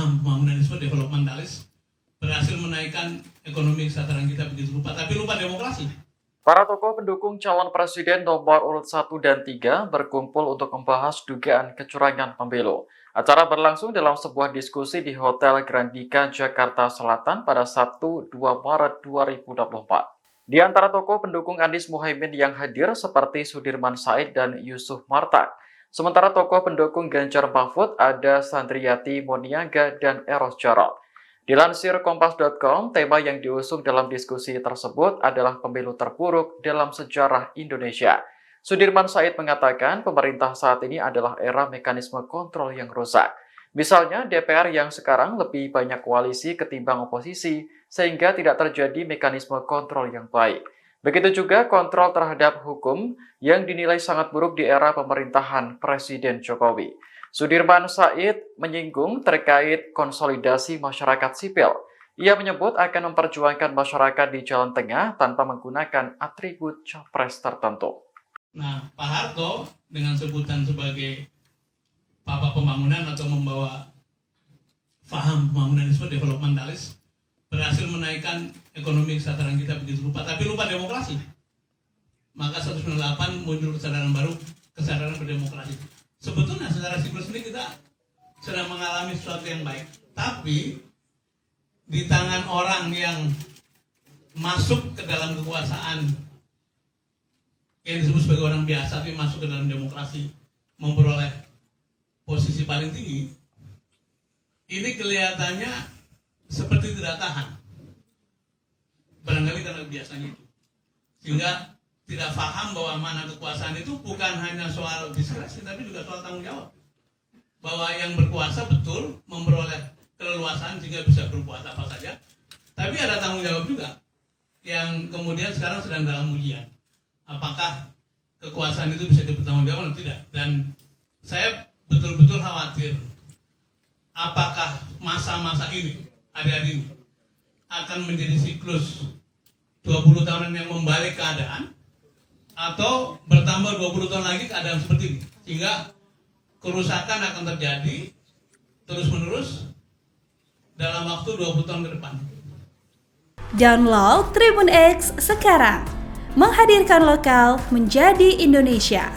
paham pembangunan disebut developmentalis, berhasil menaikkan ekonomi kesejahteraan kita begitu rupa, tapi lupa demokrasi. Para tokoh pendukung calon presiden nomor urut 1 dan 3 berkumpul untuk membahas dugaan kecurangan pemilu. Acara berlangsung dalam sebuah diskusi di Hotel Grandika, Jakarta Selatan pada Sabtu 2 Maret 2024. Di antara tokoh pendukung Anies Muhaimin yang hadir seperti Sudirman Said dan Yusuf Martak. Sementara tokoh pendukung Ganjar Mahfud ada Sandriati Moniaga dan Eros Jarot. Dilansir Kompas.com, tema yang diusung dalam diskusi tersebut adalah pemilu terburuk dalam sejarah Indonesia. Sudirman Said mengatakan pemerintah saat ini adalah era mekanisme kontrol yang rusak. Misalnya DPR yang sekarang lebih banyak koalisi ketimbang oposisi, sehingga tidak terjadi mekanisme kontrol yang baik. Begitu juga kontrol terhadap hukum yang dinilai sangat buruk di era pemerintahan Presiden Jokowi. Sudirman Said menyinggung terkait konsolidasi masyarakat sipil. Ia menyebut akan memperjuangkan masyarakat di jalan tengah tanpa menggunakan atribut capres tertentu. Nah, Pak Harto dengan sebutan sebagai Papa Pembangunan atau membawa paham pembangunan disebut developmentalis, berhasil menaikkan ekonomi kesejahteraan kita begitu rupa, tapi lupa demokrasi. Maka 198 muncul kesadaran baru, kesadaran berdemokrasi. Sebetulnya secara siklus ini kita sedang mengalami sesuatu yang baik, tapi di tangan orang yang masuk ke dalam kekuasaan yang disebut sebagai orang biasa, tapi masuk ke dalam demokrasi, memperoleh posisi paling tinggi, ini kelihatannya seperti tidak tahan. Barangkali karena biasanya itu, sehingga tidak paham bahwa mana kekuasaan itu bukan hanya soal diskresi, tapi juga soal tanggung jawab. Bahwa yang berkuasa betul memperoleh keleluasaan sehingga bisa berbuat apa saja, tapi ada tanggung jawab juga yang kemudian sekarang sedang dalam ujian. Apakah kekuasaan itu bisa dipertanggungjawabkan atau tidak? Dan saya betul-betul khawatir apakah masa-masa ini, hari-hari ini, akan menjadi siklus 20 tahunan yang membalik keadaan, atau bertambah 20 tahun lagi keadaan seperti ini, sehingga kerusakan akan terjadi terus-menerus dalam waktu 20 tahun ke depan. Download Tribun X sekarang, menghadirkan lokal menjadi Indonesia.